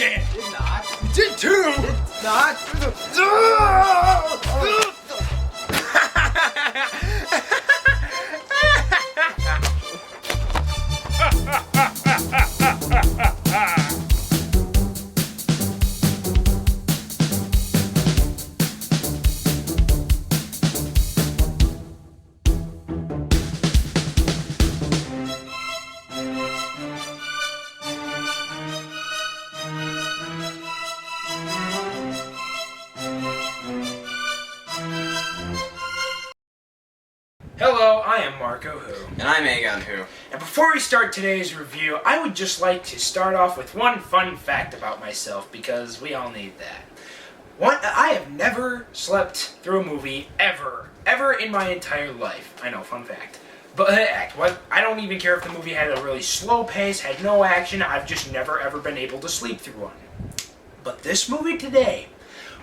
did! Did not. You did too! Did not. Hello, I am Marco Who. And I'm Egon Who. And before we start today's review, I would just like to start off with one fun fact about myself, because we all need that. I have never slept through a movie ever in my entire life. I know, fun fact. But I don't even care if the movie had a really slow pace, had no action, I've just never ever been able to sleep through one. But this movie today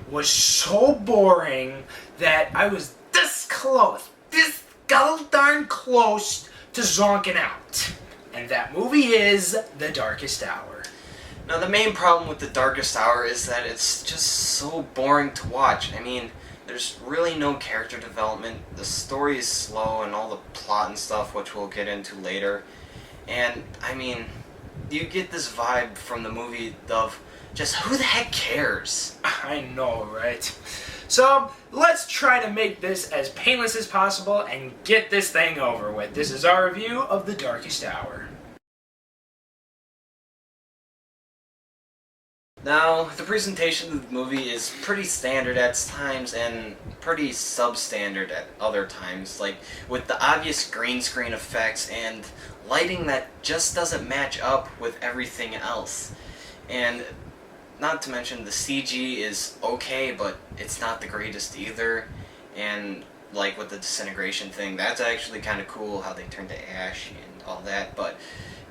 was so boring that I was this close, darn close to zonking out. And that movie is The Darkest Hour. Now, the main problem with The Darkest Hour is that it's just so boring to watch. I mean, there's really no character development, the story is slow, and all the plot and stuff, which we'll get into later. And, I mean, you get this vibe from the movie of just who the heck cares? I know, right? So, let's try to make this as painless as possible and get this thing over with. This is our review of The Darkest Hour. Now, the presentation of the movie is pretty standard at times and pretty substandard at other times, like with the obvious green screen effects and lighting that just doesn't match up with everything else. And not to mention the CG is okay, but it's not the greatest either. And like with the disintegration thing, that's actually kind of cool how they turn to ash and all that.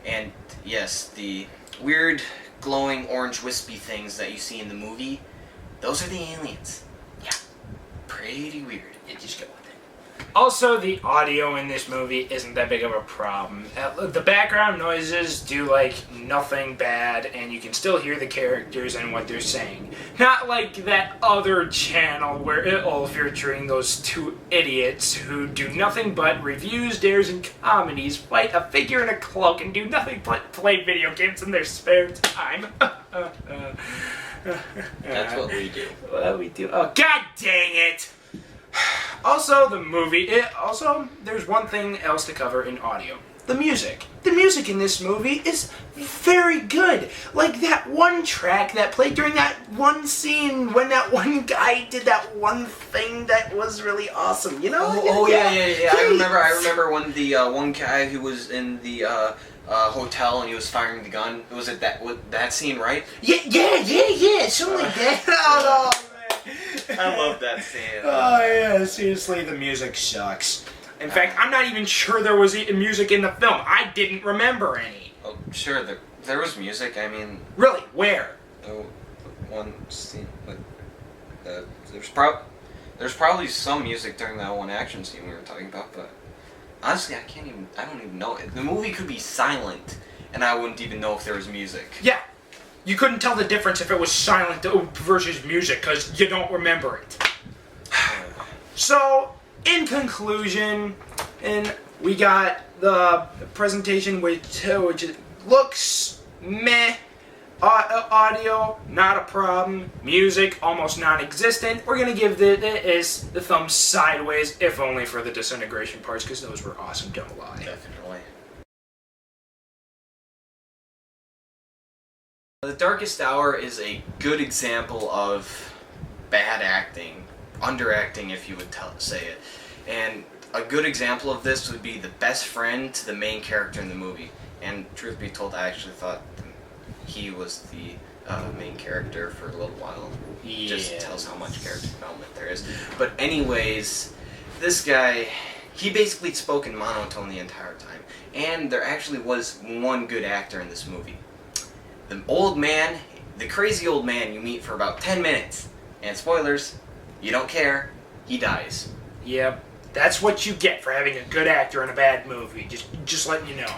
And yes, the weird glowing orange wispy things that you see in the movie, those are the aliens. Yeah, pretty weird. You just go with it. Also, the audio in this movie isn't that big of a problem. The background noises do like nothing bad, and you can still hear the characters and what they're saying. Not like that other channel where it'll featuring those two idiots who do nothing but reviews, dares, and comedies, fight a figure in a cloak, and do nothing but play video games in their spare time. That's what we do. What we do? Oh, god dang it! Also, the movie, there's one thing else to cover in audio. The music. The music in this movie is very good. Like that one track that played during that one scene when that one guy did that one thing that was really awesome, you know? Yeah. I remember when the one guy who was in the hotel and he was firing the gun. Was it that scene, right? Yeah, something like that. Oh, no. I love that scene. Oh yeah, seriously, the music sucks. In fact, I'm not even sure there was music in the film. I didn't remember any. Oh, sure, there was music. I mean, really, where? Oh, one scene. There's probably some music during that one action scene we were talking about, but honestly, I don't even know. The movie could be silent, and I wouldn't even know if there was music. Yeah. You couldn't tell the difference if it was silent versus music because you don't remember it. So, in conclusion, and we got the presentation which looks meh, audio not a problem, music almost non-existent. We're gonna give the thumb sideways, if only for the disintegration parts, because those were awesome. Don't lie. Definitely. The Darkest Hour is a good example of bad acting, underacting if you would say it. And a good example of this would be the best friend to the main character in the movie. And truth be told, I actually thought he was the main character for a little while. Yeah. Just tells how much character development there is. But anyways, this guy, he basically spoke in monotone the entire time. And there actually was one good actor in this movie. The old man, the crazy old man you meet for about 10 minutes. And spoilers, you don't care, he dies. Yep, that's what you get for having a good actor in a bad movie. Just letting you know.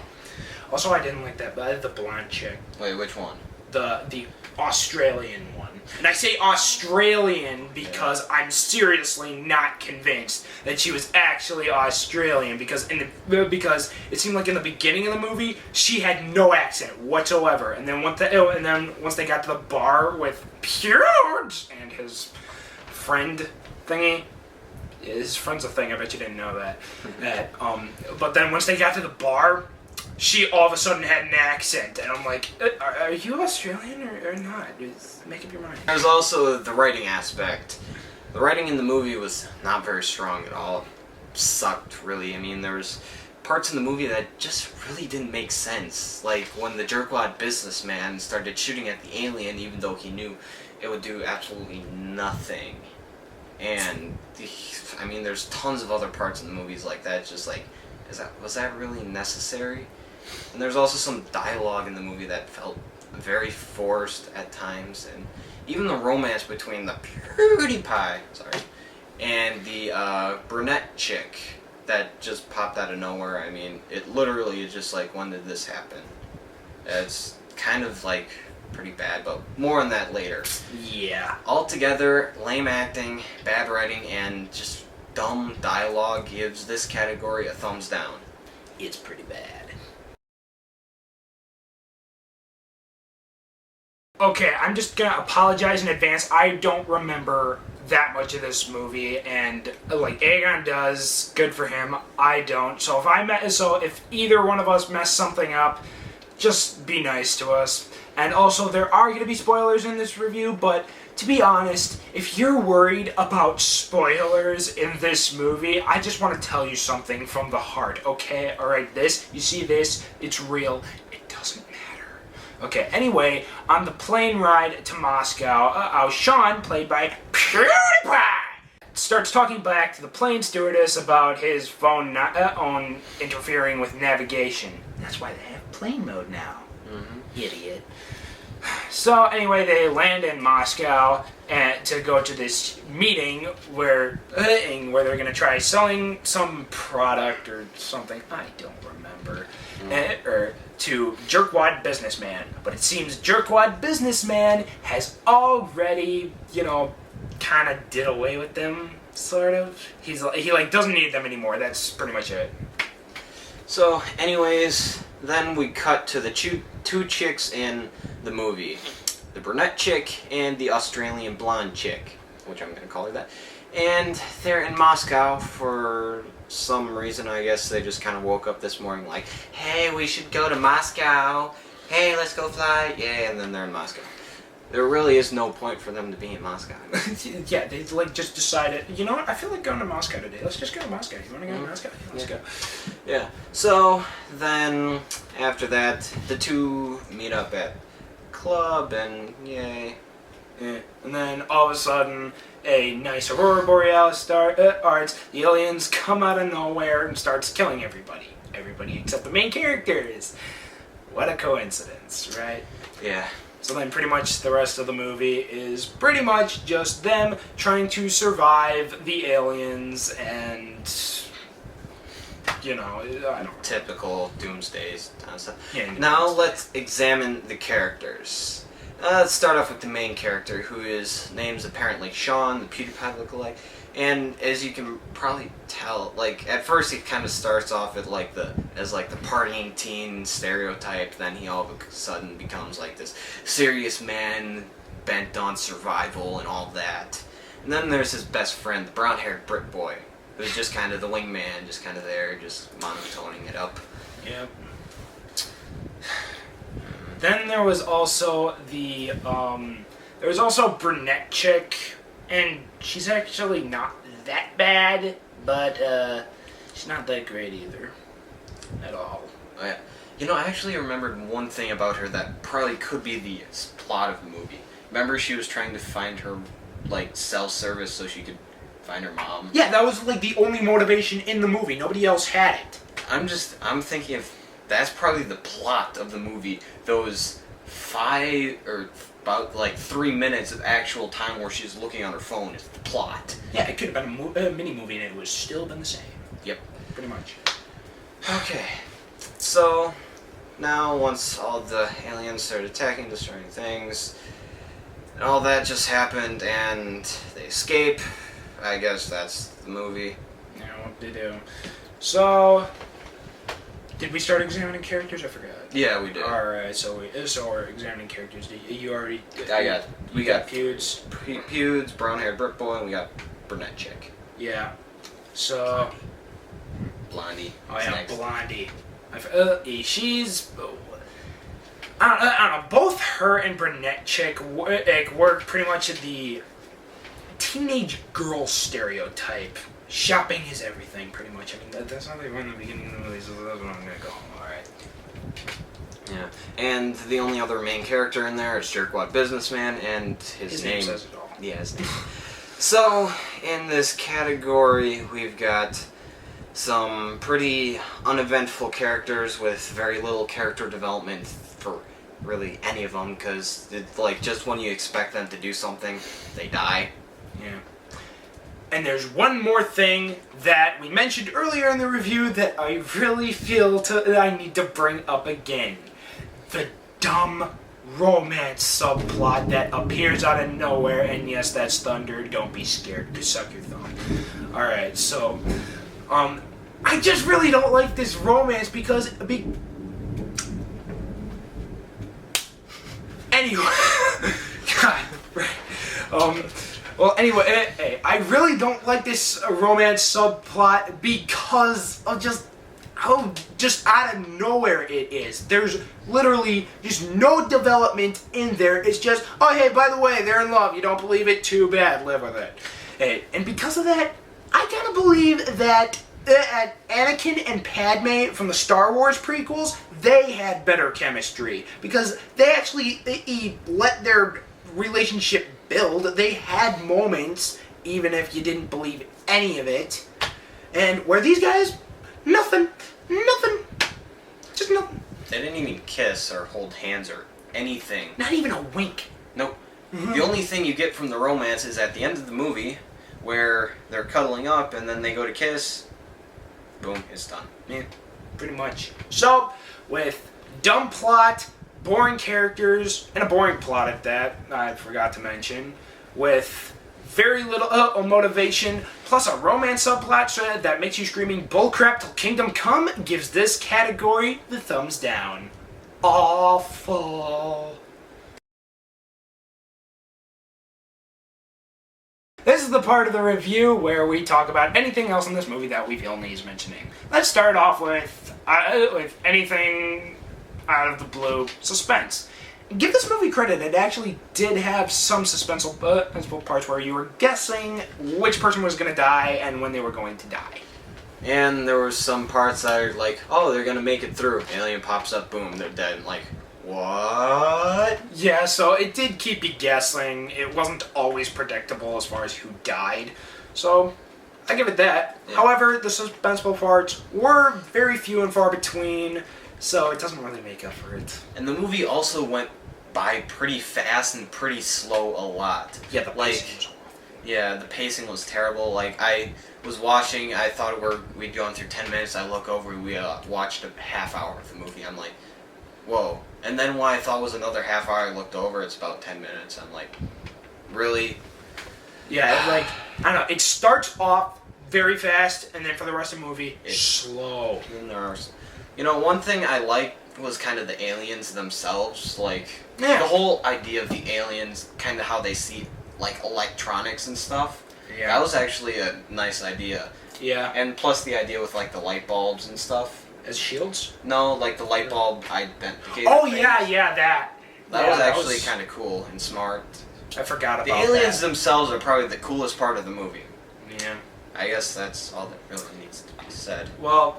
Also, I didn't like that, the blonde chick. Wait, which one? The Australian one. And I say Australian because I'm seriously not convinced that she was actually Australian, because it seemed like in the beginning of the movie she had no accent whatsoever, and then once they got to the bar with Purge and his friend thingy. His friend's a thing. I bet you didn't know that. But then once they got to the bar, she all of a sudden had an accent, and I'm like, are you Australian or not? Just make up your mind. There's also the writing aspect. The writing in the movie was not very strong at all. Sucked, really. I mean, there was parts in the movie that just really didn't make sense. Like when the jerkwad businessman started shooting at the alien, even though he knew it would do absolutely nothing. And I mean, there's tons of other parts in the movies like that. It's just like, was that really necessary? And there's also some dialogue in the movie that felt very forced at times, and even the romance between the PewDiePie, and the brunette chick that just popped out of nowhere. I mean, it literally is just like, when did this happen? It's kind of like pretty bad, but more on that later. Yeah. Altogether, lame acting, bad writing, and just dumb dialogue gives this category a thumbs down. It's pretty bad. Okay, I'm just gonna apologize in advance. I don't remember that much of this movie, and like Egon does, good for him. I don't. So if either one of us mess something up, just be nice to us. And also, there are going to be spoilers in this review, but to be honest, if you're worried about spoilers in this movie, I just want to tell you something from the heart, okay? Alright, you see this, it's real, it doesn't matter. Okay, anyway, on the plane ride to Moscow, Sean, played by PewDiePie, starts talking back to the plane stewardess about his phone interfering with navigation. That's why they have plane mode now. Idiot. So anyway, they land in Moscow to go to this meeting where they're going to try selling some product or something. I don't remember. To Jerkwad Businessman. But it seems Jerkwad Businessman has already, kind of did away with them, sort of. He doesn't need them anymore. That's pretty much it. So, anyways, then we cut to the two chicks in the movie. The brunette chick and the Australian blonde chick, which I'm going to call her that. And they're in Moscow for some reason. I guess they just kind of woke up this morning like, hey, we should go to Moscow. Hey, let's go fly. Yeah, and then they're in Moscow. There really is no point for them to be in Moscow. Yeah, they just decided, you know what, I feel like going to Moscow today. Let's just go to Moscow. You want to go to Moscow? Let's go. Yeah. So then after that, the two meet up at club and yay. Yeah. And then all of a sudden, a nice aurora borealis starts. The aliens come out of nowhere and starts killing everybody. Everybody except the main characters. What a coincidence, right? Yeah. So then pretty much the rest of the movie is pretty much just them trying to survive the aliens and, I don't know. Typical doomsday kind of stuff. Yeah, now let's examine the characters. Let's start off with the main character, whose name's apparently Sean, the PewDiePie lookalike. And as you can probably tell, at first he kind of starts off as the partying teen stereotype. Then he all of a sudden becomes like this serious man bent on survival and all that. And then there's his best friend, the brown-haired Brit boy, who's just kind of the wingman, just kind of there, just monotoning it up. Yep. Then there was also brunette chick. And she's actually not that bad, but she's not that great either. At all. Oh, yeah. I actually remembered one thing about her that probably could be the plot of the movie. Remember she was trying to find her, cell service so she could find her mom? Yeah, that was, the only motivation in the movie. Nobody else had it. I'm thinking if that's probably the plot of the movie. Those about 3 minutes of actual time where she's looking on her phone is the plot. Yeah, it could have been a mini movie and it would still been the same. Yep. Pretty much. Okay. So, now once all the aliens start attacking, destroying things, And all that just happened, and they escape. I guess that's the movie. Yeah, what they do. So, did we start examining characters? I forgot. Yeah, we did. Alright, so we're examining characters. You already... We got Feuds. Feuds, brown-haired Brit boy, and we got brunette chick. Yeah. So... Blondie. Oh yeah, next. Blondie. She's... I don't know. Both her and brunette chick work pretty much at the teenage girl stereotype. Shopping is everything, pretty much. I mean, that's how they run the beginning of the movie, so that's what I'm gonna go home. Alright. Yeah. And the only other main character in there is Jerkwad Businessman, and his name says it all. Yeah, his name. So, in this category, we've got some pretty uneventful characters with very little character development for really any of them, because like just when you expect them to do something, they die. Yeah. And there's one more thing that we mentioned earlier in the review that I really feel that I need to bring up again. The dumb romance subplot that appears out of nowhere, and yes, that's thunder, don't be scared, just suck your thumb. Alright, so, I just really don't like this romance because, anyway, God, well, anyway, I really don't like this romance subplot because of just how just out of nowhere it is. There's literally just no development in there. It's just, oh hey, by the way, they're in love. You don't believe it? Too bad. Live with it. And because of that, I gotta believe that Anakin and Padme from the Star Wars prequels, they had better chemistry because they actually let their relationship build. They had moments, even if you didn't believe any of it. And where these guys, nothing, just nothing. They didn't even kiss or hold hands or anything. Not even a wink. Nope. The only thing you get from the romance is at the end of the movie, where they're cuddling up and then they go to kiss. Boom, it's done. Yeah, pretty much. So, with dumb plot, boring characters, and a boring plot at that, I forgot to mention, with very little motivation, plus a romance subplot that makes you screaming bullcrap till kingdom come, gives this category the thumbs down. Awful. This is the part of the review where we talk about anything else in this movie that we feel needs mentioning. Let's start off with anything out of the blue, suspense. Give this movie credit, it actually did have some suspenseful parts where you were guessing which person was going to die and when they were going to die. And there were some parts that are like, oh, they're going to make it through. Alien pops up, boom, they're dead. Like, what? Yeah, so it did keep you guessing. It wasn't always predictable as far as who died. So, I give it that. Yeah. However, the suspenseful parts were very few and far between, so it doesn't really make up for it. And the movie also went by pretty fast and pretty slow a lot. Yeah, the pacing was awful. Yeah, the pacing was terrible. Like, I was watching, I thought we'd gone through 10 minutes. I look over, we watched a half hour of the movie. I'm like, whoa. And then when I thought was another half hour, I looked over, it's about 10 minutes. I'm like, really? Yeah, like, I don't know, it starts off very fast, and then for the rest of the movie, it's slow. Then there are, one thing I liked was kind of the aliens themselves. Like, Yeah. the whole idea of the aliens, kind of how they see, like, electronics and stuff. Yeah. That was actually a nice idea. Yeah. And plus the idea with, like, the light bulbs and stuff. As shields? No, like the light bulb identification. Oh, yeah, that. That was actually kind of cool and smart. I forgot about The aliens themselves are probably the coolest part of the movie. Yeah. I guess that's all that really needs to be said. Well,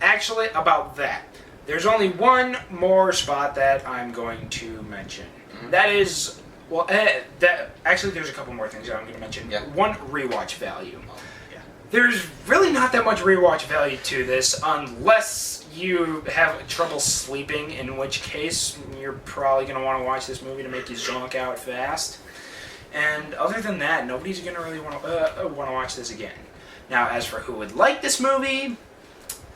actually, about that, there's only one more spot that I'm going to mention. Mm-hmm. That is, well, actually, there's a couple more things that I'm going to mention. Yeah. One, rewatch value. Yeah. There's really not that much rewatch value to this unless you have trouble sleeping, in which case you're probably going to want to watch this movie to make you zonk out fast. And other than that, nobody's going to really want to watch this again. Now, as for who would like this movie,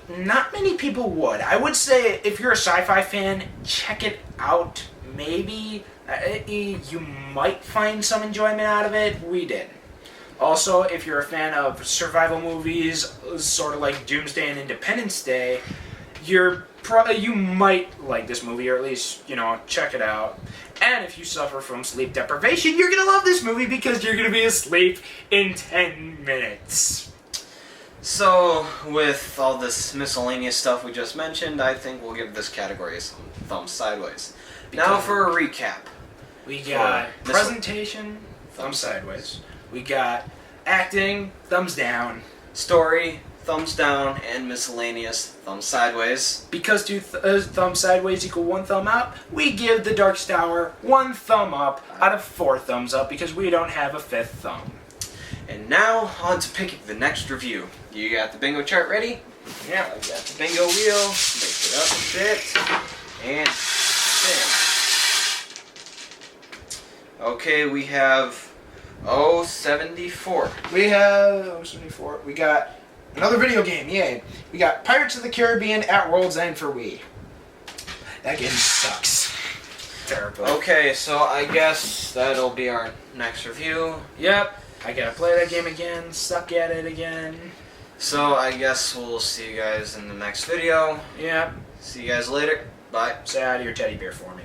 not many people would. I would say if you're a sci-fi fan, check it out, maybe. You might find some enjoyment out of it. We didn't. Also, if you're a fan of survival movies, sort of like Doomsday and Independence Day, you might like this movie, or at least, check it out. And if you suffer from sleep deprivation, you're going to love this movie because you're going to be asleep in 10 minutes. So, with all this miscellaneous stuff we just mentioned, I think we'll give this category a thumb sideways. Now for a recap. We got presentation, thumb sideways. We got acting, thumbs down. Story, thumbs down, and miscellaneous, thumb sideways. Because two thumbs sideways equal one thumb up, we give The Darkest Tower 1 thumb up out of 4 thumbs up because we don't have a 5th thumb. And now, on to picking the next review. You got the bingo chart ready? Yeah. I got the bingo wheel. Make it up a bit. And spin. Okay, we have 074. We have 074. We got another video game, yay. We got Pirates of the Caribbean at World's End for Wii. That game sucks. Terrible. Okay, so I guess that'll be our next review. Yep. I gotta play that game again, suck at it again. So I guess we'll see you guys in the next video. Yep. See you guys later. Bye. Say hi to your teddy bear for me.